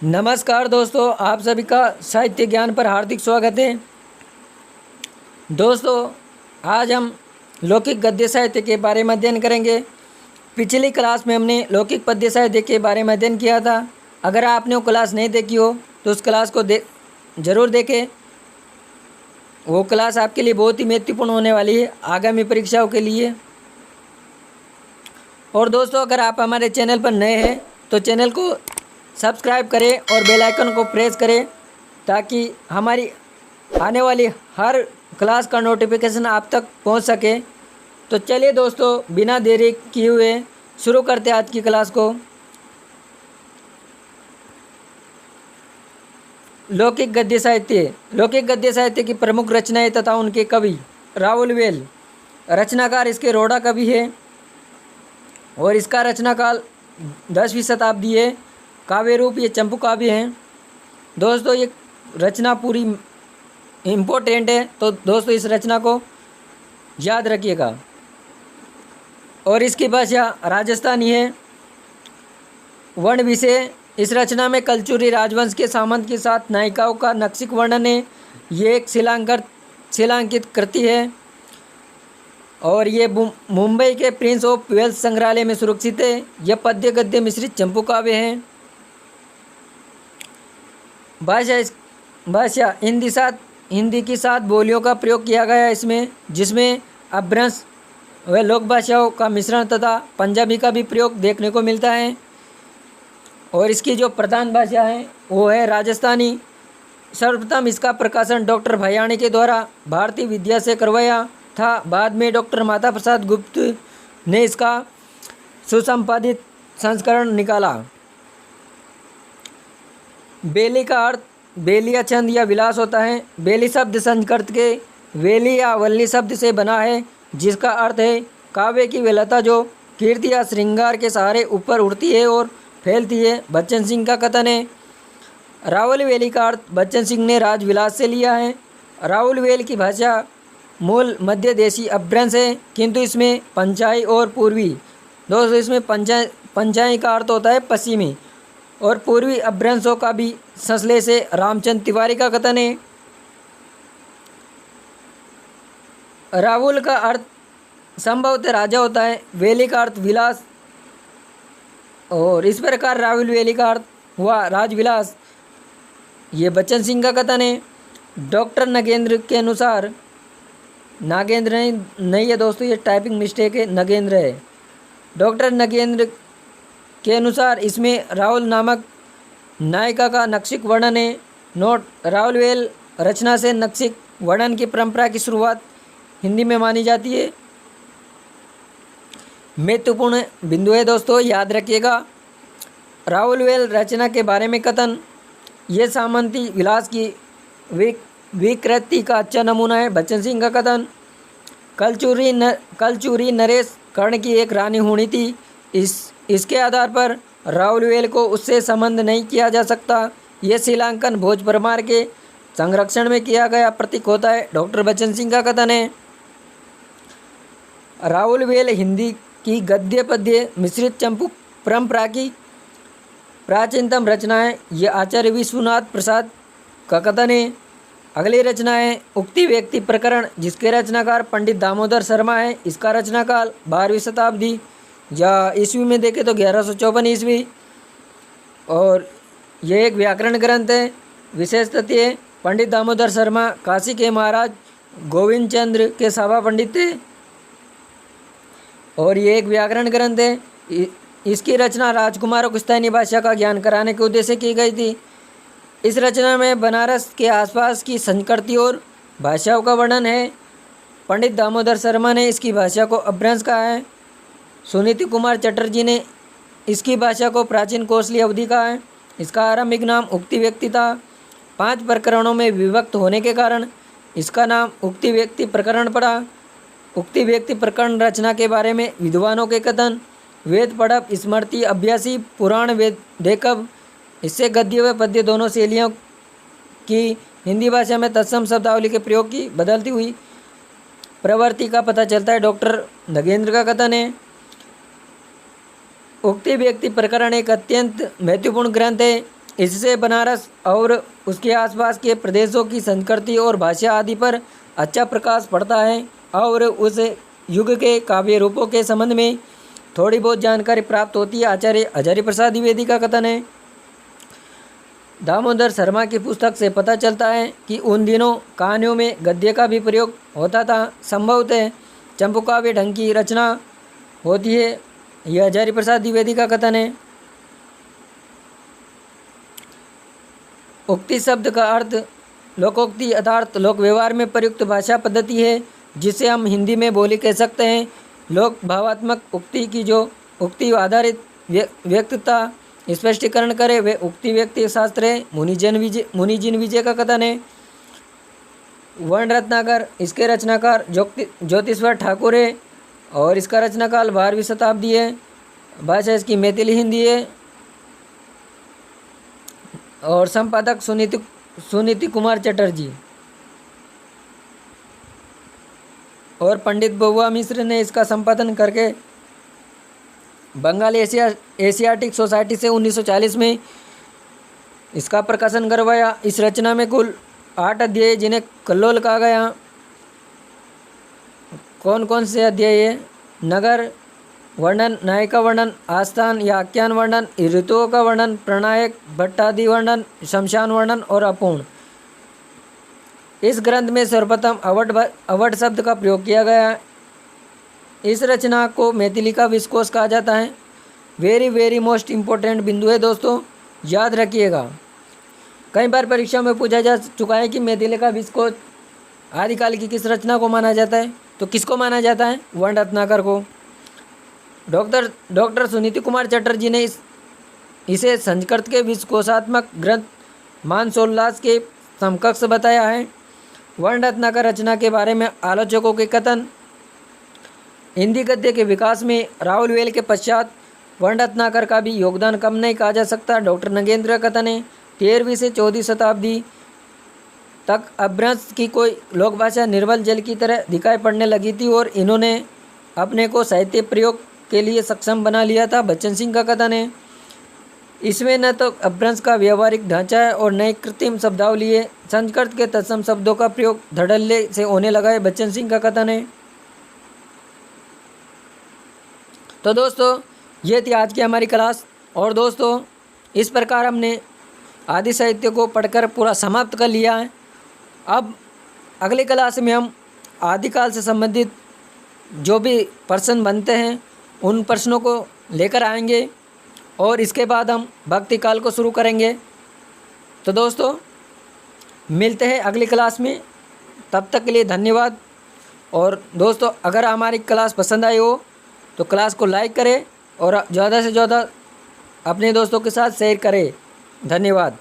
नमस्कार दोस्तों, आप सभी का साहित्य ज्ञान पर हार्दिक स्वागत है। दोस्तों, आज हम लौकिक गद्य साहित्य के बारे में अध्ययन करेंगे। पिछली क्लास में हमने लौकिक पद्य साहित्य के बारे में अध्ययन किया था। अगर आपने वो क्लास नहीं देखी हो तो उस क्लास को ज़रूर देखें। वो क्लास आपके लिए बहुत ही महत्वपूर्ण होने वाली है आगामी परीक्षाओं के लिए। और दोस्तों, अगर आप हमारे चैनल पर नए हैं तो चैनल को सब्सक्राइब करें और बेल आइकन को प्रेस करें ताकि हमारी आने वाली हर क्लास का नोटिफिकेशन आप तक पहुंच सके। तो चलिए दोस्तों, बिना देरी किए हुए शुरू करते हैं आज की क्लास को। लौकिक गद्य साहित्य की प्रमुख रचनाएं तथा उनके कवि। राहुल वेल रचनाकार, इसके रोड़ा कवि है और इसका रचना काल 10वीं शताब्दी है। काव्य रूप ये चंपू काव्य हैं। दोस्तों, ये रचना पूरी इम्पोर्टेंट है, तो दोस्तों इस रचना को याद रखिएगा। और इसकी भाषा राजस्थानी है। वर्ण विषय, इस रचना में कलचुरी राजवंश के सामंत के साथ नायिकाओं का नक्शिक वर्णन है। ये एक शिलांकित कृति है और ये मुंबई के प्रिंस ऑफ वेल्स संग्रहालय में सुरक्षित है। यह पद्य गद्य मिश्रित चंपू काव्य है। भाषा हिंदी की 7 बोलियों का प्रयोग किया गया इसमें, जिसमें अपभ्रंश व लोक भाषाओं का मिश्रण तथा पंजाबी का भी प्रयोग देखने को मिलता है। और इसकी जो प्रधान भाषा है वो है राजस्थानी। सर्वप्रथम इसका प्रकाशन डॉक्टर भयाणी के द्वारा भारतीय विद्या से करवाया था। बाद में डॉक्टर माता प्रसाद गुप्त ने इसका सुसंपादित संस्करण निकाला। बेली का अर्थ बेलिया छंद या विलास होता है। बेली शब्द संस्कृत के वेली या वल्ली शब्द से बना है, जिसका अर्थ है काव्य की वेलता जो कीर्ति या श्रृंगार के सहारे ऊपर उठती है और फैलती है। बच्चन सिंह का कथन है। राहुल वेली का अर्थ बच्चन सिंह ने राजविलास से लिया है। राहुल वेल की भाषा मूल मध्य देशी अपभ्रंश है, किंतु इसमें पंचाई और पूर्वी, दोस्तों इसमें पंचाई का अर्थ होता है पश्चिमी, और पूर्वी अपभ्रंशों का भी संश्लेष है। रामचंद्र तिवारी का कथन है। राहुल का अर्थ संभवतः राजा होता है। वेली का अर्थ विलास, और इस प्रकार राहुल वेली का अर्थ हुआ राजविलास। ये बच्चन सिंह का कथन है। डॉक्टर नगेंद्र के अनुसार, नागेंद्र नहीं है दोस्तों, ये टाइपिंग मिस्टेक है, नगेंद्र है। डॉक्टर नगेंद्र के अनुसार इसमें राहुल नामक नायिका का नक्शिक वर्णन है। नोट: राहुल वेल रचना से नक्शिक वर्णन की परंपरा की शुरुआत हिंदी में मानी जाती है। महत्वपूर्ण बिंदु है दोस्तों, याद रखिएगा। राहुल वेल रचना के बारे में कथन: ये सामंती विलास की विकृति का अच्छा नमूना है। बच्चन सिंह का कथन: कलचूरी नरेश कर्ण की एक रानी होनी थी। इसके आधार पर राहुल वेल को उससे संबंध नहीं किया जा सकता। यह शिलांकन भोज परमार के संरक्षण में किया गया प्रतीक होता है। डॉक्टर बच्चन सिंह का कथन है। राहुल वेल हिंदी की गद्य पद्य मिश्रित चंपू परंपरा की प्राचीनतम रचना है। यह आचार्य विश्वनाथ प्रसाद का कथन है। अगली रचना है उक्ति व्यक्ति प्रकरण, जिसके रचनाकार पंडित दामोदर शर्मा है। इसका रचनाकाल 12वीं शताब्दी या ईस्वी में देखें तो 1154 ईस्वी। और यह एक व्याकरण ग्रंथ है। विशेष तथ्य: पंडित दामोदर शर्मा काशी के महाराज गोविंद चंद्र के सभा पंडित थे और ये एक व्याकरण ग्रंथ है। इसकी रचना राजकुमारों को स्थानीय भाषा का ज्ञान कराने के उद्देश्य से की गई थी। इस रचना में बनारस के आसपास की संस्कृति और भाषाओं का वर्णन है। पंडित दामोदर शर्मा ने इसकी भाषा को अपभ्रंश कहा है। सुनीति कुमार चटर्जी ने इसकी भाषा को प्राचीन कोसली अवधि कहा है। इसका आरंभिक नाम उक्ति व्यक्ति था। 5 प्रकरणों में विभक्त होने के कारण इसका नाम उक्ति व्यक्ति प्रकरण पड़ा। उक्ति व्यक्ति प्रकरण रचना के बारे में विद्वानों के कथन: वेद पढ़ब, स्मृति, अभ्यासी, पुराण वेद देखब। इससे गद्य व पद्य दोनों शैलियों की हिंदी भाषा में तत्सम शब्दावली के प्रयोग की बदलती हुई प्रवृत्ति का पता चलता है। डॉक्टर नगेंद्र का कथन है। उक्ति व्यक्ति प्रकरण एक अत्यंत महत्वपूर्ण ग्रंथ है। इससे बनारस और उसके आसपास के प्रदेशों की संस्कृति और भाषा आदि पर अच्छा प्रकाश पड़ता है और उस युग के काव्य रूपों के संबंध में थोड़ी बहुत जानकारी प्राप्त होती है। आचार्य हजारी प्रसाद द्विवेदी का कथन है। दामोदर शर्मा की पुस्तक से पता चलता है कि उन दिनों कहानियों में गद्य का भी प्रयोग होता था। संभवतः चंपू काव्य ढंग की रचना होती है, यह हजारी प्रसाद द्विवेदी का कथन है। उक्ति शब्द का अर्थ लोकोक्ति अर्थात लोक व्यवहार में प्रयुक्त भाषा पद्धति है, जिसे हम हिंदी में बोली कह सकते हैं। लोक भावात्मक उक्ति की जो उक्ति आधारित व्यक्तता स्पष्टीकरण करे वे उक्ति व्यक्ति शास्त्र है। मुनिजिन विजय का कथन है। वर्ण रत्नाकर इसके रचनाकार ज्योतिश्वर ठाकुर है और इसका रचनाकाल 12वीं शताब्दी है। भाषा इसकी मैथिली हिंदी है और संपादक सुनीति कुमार चटर्जी और पंडित बउआ मिश्र ने इसका संपादन करके बंगाली एशियाटिक सोसाइटी से 1940 में इसका प्रकाशन करवाया। इस रचना में कुल 8 अध्याय जिन्हें कल्लोल कहा गया। कौन कौन से अध्याय है? नगर वर्णन, नायिका वर्णन, आस्थान या आख्यान वर्णन, ऋतुओं का वर्णन, प्रणयक, भट्टादि वर्णन, शमशान वर्णन और अपूर्ण। इस ग्रंथ में सर्वप्रथम अवध शब्द का प्रयोग किया गया है। इस रचना को मैथिली का विश्वकोश कहा जाता है। वेरी मोस्ट इम्पोर्टेंट बिंदु है दोस्तों, याद रखिएगा। कई बार परीक्षा में पूछा जा चुका है कि मैथिली का विश्वकोश आदिकाल की किस रचना को माना जाता है, तो किसको माना जाता है? वर्ण रत्नाकर को। डॉक्टर सुनीति कुमार चटर्जी ने इसे संस्कृत के विश्वकोशात्मक ग्रंथ मानसोल्लास के समकक्ष बताया है। वर्ण रत्नाकर रचना के बारे में आलोचकों के कथन। हिंदी गद्य के विकास में राहुल के पश्चात वर्ण रत्नाकर का भी योगदान कम नहीं कहा जा सकता। डॉक्टर नगेंद्र का कथन है 13वीं से 14वीं शताब्दी तक अपभ्रंश की कोई लोकभाषा निर्मल जल की तरह दिखाई पड़ने लगी थी और इन्होंने अपने को साहित्य प्रयोग के लिए सक्षम बना लिया था। बच्चन सिंह का कथन है इसमें न तो अपभ्रंश का व्यवहारिक ढांचा है और नई कृत्रिम शब्दावली है। संस्कृत के तत्सम शब्दों का प्रयोग धड़ल्ले से होने लगा है। बच्चन सिंह का कथन है। तो दोस्तों ये थी आज की हमारी क्लास और दोस्तों इस प्रकार हमने आदि साहित्य को पढ़कर पूरा समाप्त कर लिया है। अब अगली क्लास में हम आदिकाल से संबंधित जो भी प्रश्न बनते हैं उन प्रश्नों को लेकर आएंगे और इसके बाद हम भक्ति काल को शुरू करेंगे। तो दोस्तों मिलते हैं अगली क्लास में, तब तक के लिए धन्यवाद। और दोस्तों अगर हमारी क्लास पसंद आई हो तो क्लास को लाइक करें और ज़्यादा से ज़्यादा अपने दोस्तों के साथ शेयर करें। धन्यवाद।